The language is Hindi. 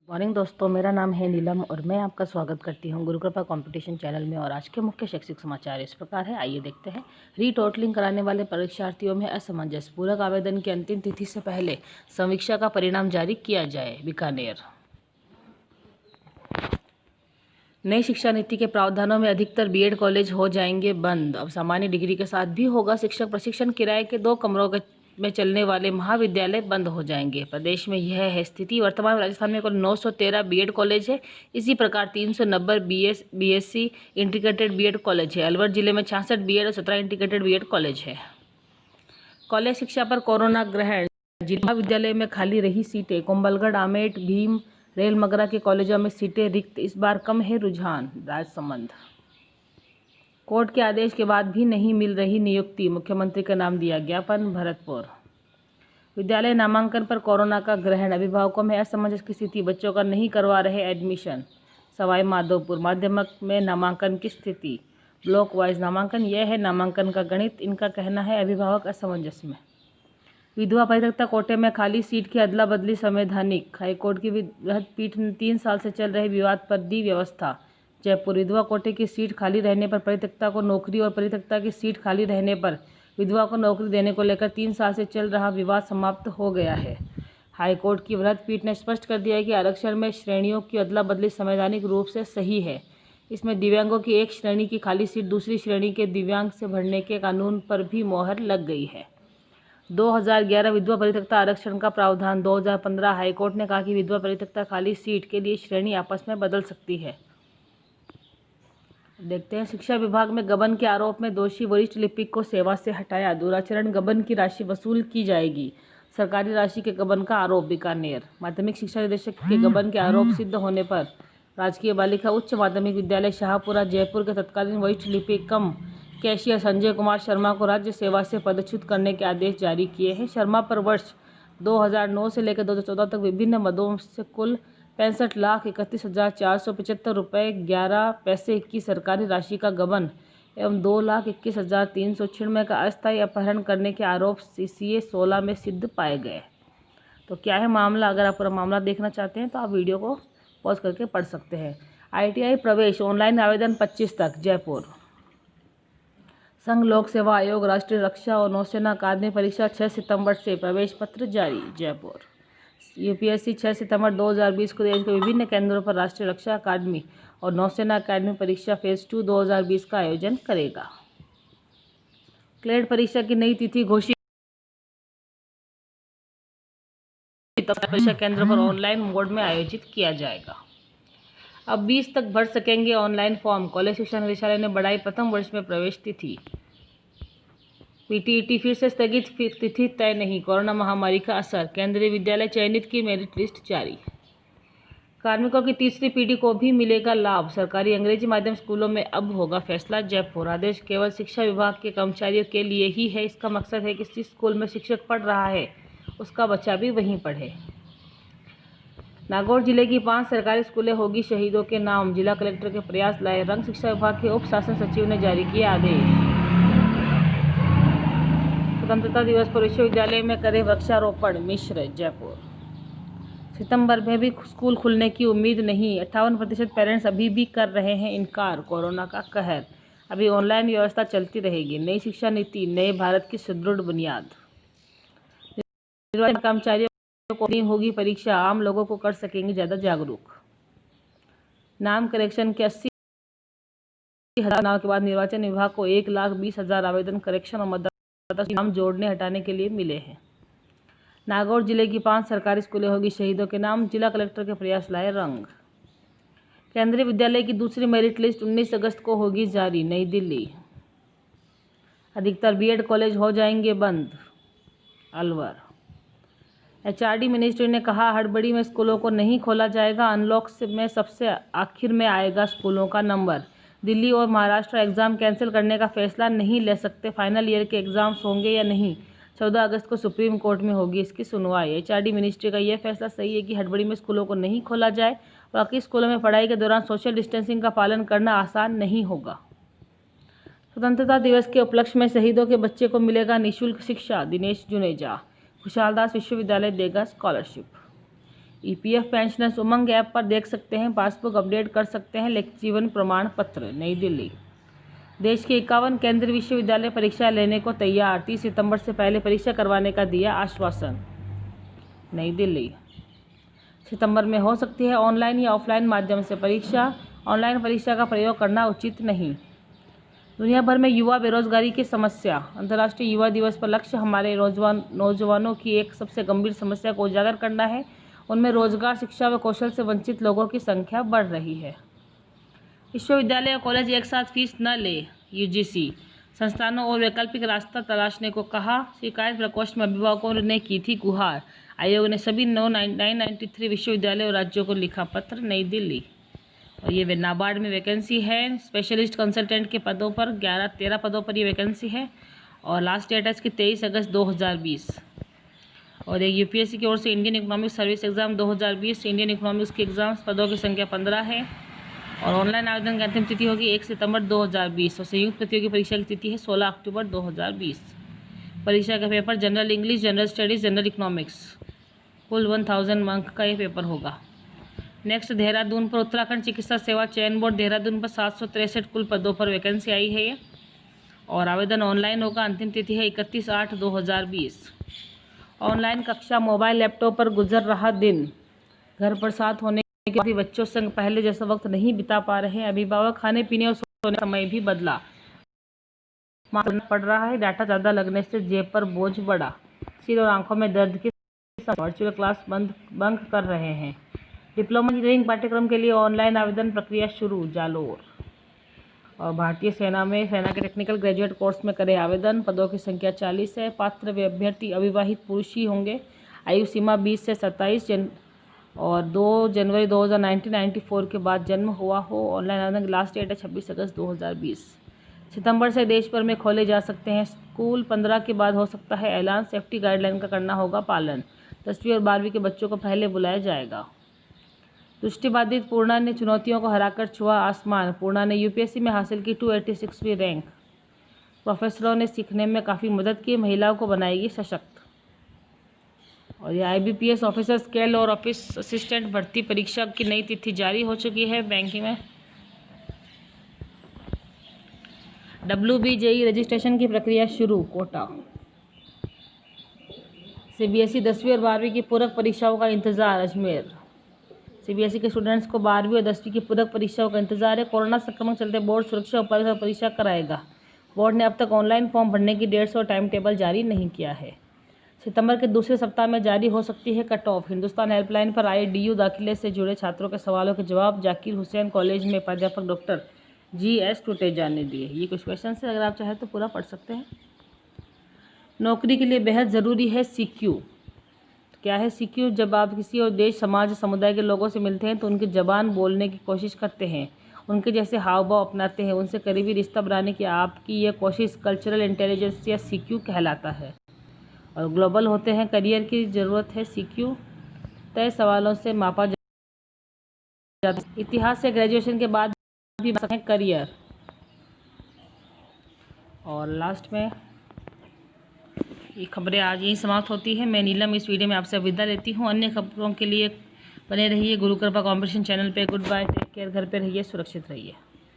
मॉर्निंग दोस्तों, मेरा नाम है नीलम और मैं आपका स्वागत करती हूं गुरु कृपा कंपटीशन चैनल में। और आज के मुख्य शैक्षिक समाचार इस प्रकार है, आइए देखते हैं। रीटोटलिंग कराने वाले परीक्षार्थियों में असमंजस, पूरक आवेदन की अंतिम तिथि से पहले समीक्षा का परिणाम जारी किया जाए। बीकानेर। नई शिक्षा नीति के प्रावधानों में अधिकतर बीएड कॉलेज हो जाएंगे बंद। अब सामान्य डिग्री के साथ भी होगा शिक्षक प्रशिक्षण। किराए के 2 कमरों में चलने वाले महाविद्यालय बंद हो जाएंगे। प्रदेश में यह है स्थिति। वर्तमान में राजस्थान में कुल 913 बीएड कॉलेज है। इसी प्रकार 390 बीएससी इंटीग्रेटेड बीएड कॉलेज है। अलवर जिले में 66 बीएड और 17 इंटीग्रेटेड बीएड कॉलेज है। कॉलेज शिक्षा पर कोरोना ग्रहण। जिला महाविद्यालय में खाली रही सीटें। कुंभलगढ़, आमेट, भीम, रेलमगरा के कॉलेजों में सीटें रिक्त। इस बार कम है रुझान। राजसमंद। कोर्ट के आदेश के बाद भी नहीं मिल रही नियुक्ति, मुख्यमंत्री का नाम दिया ज्ञापन। भरतपुर। विद्यालय नामांकन पर कोरोना का ग्रहण। अभिभावकों में असमंजस की स्थिति, बच्चों का नहीं करवा रहे एडमिशन। सवाई माधोपुर। माध्यमिक में नामांकन की स्थिति। ब्लॉक वाइज नामांकन। यह है नामांकन का गणित। इनका कहना है अभिभावक असमंजस में। विधवा परित्यक्ता कोटे में खाली सीट की अदला बदली संवैधानिक। हाईकोर्ट की वृहद पीठ ने 3 साल से चल रहे विवाद पर दी व्यवस्था। जयपुर। विधवा कोटे की सीट खाली रहने पर परित्यक्ता को नौकरी और परित्यक्ता की सीट खाली रहने पर विधवा को नौकरी देने को लेकर 3 साल से चल रहा विवाद समाप्त हो गया है। हाईकोर्ट की वृहद पीठ ने स्पष्ट कर दिया है कि आरक्षण में श्रेणियों की अदला बदली संवैधानिक रूप से सही है। इसमें दिव्यांगों की एक श्रेणी की खाली सीट दूसरी श्रेणी के दिव्यांग से भरने के कानून पर भी मोहर लग गई है। 2011 विधवा परित्यक्ता आरक्षण का प्रावधान। 2015 हाईकोर्ट ने कहा कि विधवा परित्यक्ता खाली सीट के लिए श्रेणी आपस में बदल सकती है। देखते हैं। शिक्षा विभाग में गबन के आरोप में दोषी वरिष्ठ लिपिक को सेवा से हटाया। दूराचरण गबन की राशि वसूल की जाएगी। सरकारी राशि के गबन का आरोप। बीकानेर। माध्यमिक शिक्षा निदेशक के गबन के आरोप सिद्ध होने पर राजकीय बालिका उच्च माध्यमिक विद्यालय शाहपुरा जयपुर के तत्कालीन वरिष्ठ लिपिक कम कैशियर संजय कुमार शर्मा को राज्य सेवा से पदच्युत करने के आदेश जारी किए हैं। शर्मा पर वर्ष 2009 से लेकर 2014 तक विभिन्न मदों से कुल 65,31,475 रुपये 11 पैसे की सरकारी राशि का गबन एवं 2,21,396 का अस्थायी अपहरण करने के आरोप CCA 16 में सिद्ध पाए गए। तो क्या है मामला? अगर आप पूरा मामला देखना चाहते हैं तो आप वीडियो को पॉज करके पढ़ सकते हैं। ITI प्रवेश ऑनलाइन आवेदन 25 तक। जयपुर। संघ लोक सेवा आयोग राष्ट्रीय रक्षा और नौसेना अकादमी परीक्षा 6 सितंबर से प्रवेश पत्र जारी। जयपुर। UPSC 6 सितंबर 2020 को देश के विभिन्न केंद्रों पर राष्ट्रीय रक्षा अकादमी और नौसेना अकादमी परीक्षा फेज 2 2020 का आयोजन करेगा। क्लेट परीक्षा की नई तिथि घोषित। परीक्षा केंद्र पर ऑनलाइन मोड में आयोजित किया जाएगा। अब 20 तक भर सकेंगे ऑनलाइन फॉर्म। कॉलेज शिक्षा निदेशालय ने बढ़ाई प्रथम वर्ष में प्रवेश तिथि। PTET फिर से स्थगित, तिथि तय नहीं। कोरोना महामारी का असर। केंद्रीय विद्यालय चयनित की मेरिट लिस्ट जारी। कार्मिकों की तीसरी पीढ़ी को भी मिलेगा लाभ। सरकारी अंग्रेजी माध्यम स्कूलों में अब होगा फैसला। जयपुर। आदेश केवल शिक्षा विभाग के कर्मचारियों के लिए ही है। इसका मकसद है कि जिस स्कूल में शिक्षक पढ़ रहा है उसका बच्चा भी वहीं पढ़े। नागौर जिले की 5 सरकारी स्कूलें होगी शहीदों के नाम। जिला कलेक्टर के प्रयास लाए रंग। शिक्षा विभाग के उप शासन सचिव ने जारी किया आदेश। स्वतंत्रता दिवस पर विश्वविद्यालय में करें वृक्षारोपण। मिश्र। जयपुर। सितंबर में भी स्कूल खुलने की उम्मीद नहीं। 58% पेरेंट्स अभी भी कर रहे हैं इनकार। कोरोना का कहर। अभी ऑनलाइन व्यवस्था चलती रहेगी। नई शिक्षा नीति नए भारत की सुदृढ़ बुनियाद। निर्वाचन कर्मचारियों को नहीं होगी परीक्षा। आम लोगों को कर सकेंगे ज्यादा जागरूक। नाम करेक्शन के 80,000 चुनाव के बाद निर्वाचन विभाग को 1,20,000 आवेदन करेक्शन और मतदाता नाम जोड़ने हटाने के लिए मिले हैं। नागौर जिले की 5 सरकारी स्कूलें होगी शहीदों के नाम। जिला कलेक्टर के प्रयास लाए रंग। केंद्रीय विद्यालय की दूसरी मेरिट लिस्ट 19 अगस्त को होगी जारी। नई दिल्ली। अधिकतर बीएड कॉलेज हो जाएंगे बंद। अलवर। HRD मिनिस्ट्री ने कहा हड़बड़ी में स्कूलों को नहीं खोला जाएगा। अनलॉक में सबसे आखिर में आएगा स्कूलों का नंबर। दिल्ली और महाराष्ट्र एग्जाम कैंसिल करने का फैसला नहीं ले सकते। फाइनल ईयर के एग्जाम्स होंगे या नहीं, 14 अगस्त को सुप्रीम कोर्ट में होगी इसकी सुनवाई। HRD मिनिस्ट्री का यह फैसला सही है कि हड़बड़ी में स्कूलों को नहीं खोला जाए। बाकी स्कूलों में पढ़ाई के दौरान सोशल डिस्टेंसिंग का पालन करना आसान नहीं होगा। स्वतंत्रता दिवस के उपलक्ष्य में शहीदों के बच्चे को मिलेगा निःशुल्क शिक्षा। दिनेश जुनेजा। खुशहाल दास विश्वविद्यालय देगा स्कॉलरशिप। ईपीएफ पेंशनर्स उमंग ऐप पर देख सकते हैं, पासबुक अपडेट कर सकते हैं जीवन प्रमाण पत्र। नई दिल्ली। देश के 51 केंद्रीय विश्वविद्यालय परीक्षा लेने को तैयार, 30 सितंबर से पहले परीक्षा करवाने का दिया आश्वासन। नई दिल्ली। सितंबर में हो सकती है ऑनलाइन या ऑफलाइन माध्यम से परीक्षा, ऑनलाइन परीक्षा का प्रयोग करना उचित नहीं। दुनिया भर में युवा बेरोजगारी की समस्या, अंतर्राष्ट्रीय युवा दिवस पर लक्ष्य हमारे नौजवानों की एक सबसे गंभीर समस्या को उजागर करना है। उनमें रोजगार, शिक्षा व कौशल से वंचित लोगों की संख्या बढ़ रही है। विश्वविद्यालय और कॉलेज एक साथ फीस न ले, यूजीसी। संस्थानों और वैकल्पिक रास्ता तलाशने को कहा। शिकायत प्रकोष्ठ में अभिभावकों ने की थी गुहार। आयोग ने सभी 993 विश्वविद्यालय और राज्यों को लिखा पत्र। नई दिल्ली। और ये नाबार्ड में वैकेंसी है, स्पेशलिस्ट कंसल्टेंट के पदों पर 13 पदों पर ये वैकेंसी है और लास्ट डेट है इसकी 23 अगस्त 2020। और एक यूपीएससी की ओर से Indian economic service exam 2020, Indian economics की एग्जाम्स, पदों की संख्या 15 है और ऑनलाइन आवेदन की अंतिम तिथि होगी 1 सितंबर 2020 और संयुक्त प्रतियोगी परीक्षा की तिथि है 16 अक्टूबर 2020। परीक्षा का paper general English, general studies, general economics, कुल 1000 अंक का ये पेपर होगा। नेक्स्ट, देहरादून पर उत्तराखंड चिकित्सा सेवा चयन बोर्ड देहरादून पर 763 कुल पदों पर वैकेंसी आई है ये और आवेदन ऑनलाइन होगा। अंतिम तिथि है 31/8/2020। ऑनलाइन कक्षा, मोबाइल लैपटॉप पर गुजर रहा दिन। घर पर साथ होने के बाद भी बच्चों संग पहले जैसा वक्त नहीं बिता पा रहे हैं अभिभावक। खाने पीने और सोने का समय भी बदला, पड़ रहा है। डाटा ज़्यादा लगने से जेब पर बोझ बढ़ा, सिर और आंखों में दर्द की वर्चुअल क्लास बंक कर रहे हैं। डिप्लोमा इंजीनियरिंग पाठ्यक्रम के लिए ऑनलाइन आवेदन प्रक्रिया शुरू, जालोर। और भारतीय सेना के टेक्निकल ग्रेजुएट कोर्स में करें आवेदन। पदों की संख्या 40 है। पात्र अभ्यर्थी अविवाहित पुरुष ही होंगे। आयु सीमा 20 से 27 और 2 जनवरी 1994 के बाद जन्म हुआ हो। ऑनलाइन आवेदन की लास्ट डेट है 26 अगस्त 2020। सितंबर से देश भर में खोले जा सकते हैं स्कूल, 15 के बाद हो सकता है ऐलान। सेफ्टी गाइडलाइन का करना होगा पालन। 10वीं और 12वीं के बच्चों को पहले बुलाया जाएगा। दृष्टिबाधित पूर्णा ने चुनौतियों को हराकर छुआ आसमान। पूर्णा ने यूपीएससी में हासिल की 286वीं रैंक। प्रोफेसरों ने सीखने में काफ़ी मदद की, महिलाओं को बनाएगी सशक्त। और ये आईबीपीएस ऑफिसर स्केल और ऑफिस असिस्टेंट भर्ती परीक्षा की नई तिथि जारी हो चुकी है। बैंकिंग में WBJE रजिस्ट्रेशन की प्रक्रिया शुरू, कोटा। सीबीएसई 10वीं और 12वीं की पूरक परीक्षाओं का इंतजार, अजमेर। सीबीएसई के स्टूडेंट्स को 12वीं और 10वीं की पूरक परीक्षाओं का इंतजार है। कोरोना संक्रमण चलते बोर्ड सुरक्षा उपायों से परीक्षा कराएगा। बोर्ड ने अब तक ऑनलाइन फॉर्म भरने की डेट्स और टाइम टेबल जारी नहीं किया है। सितंबर के दूसरे सप्ताह में जारी हो सकती है कट ऑफ। हिंदुस्तान हेल्पलाइन पर आए DU दाखिले से जुड़े छात्रों के सवालों के जवाब जाकिर हुसैन कॉलेज में प्राध्यापक डॉक्टर GS टुटेजा ने दिए। ये कुछ क्वेश्चन है, अगर आप चाहें तो पूरा पढ़ सकते हैं। नौकरी के लिए बेहद ज़रूरी है CQ। क्या है CQ? जब आप किसी और देश, समाज, समुदाय के लोगों से मिलते हैं तो उनकी ज़बान बोलने की कोशिश करते हैं, उनके जैसे हाव भाव अपनाते हैं, उनसे करीबी रिश्ता बनाने की आपकी यह कोशिश कल्चरल इंटेलिजेंस या CQ कहलाता है। और ग्लोबल होते हैं, करियर की ज़रूरत है CQ। तय सवालों से मापा जाता है। इतिहास से ग्रेजुएशन के बाद भी करियर। और लास्ट में ये खबरें आज यही समाप्त होती है। मैं नीलम इस वीडियो में आपसे विदा लेती हूँ। अन्य खबरों के लिए बने रहिए गुरु कृपा कॉम्पिटिशन चैनल पे। गुड बाय, टेक केयर, घर पे रहिए, सुरक्षित रहिए।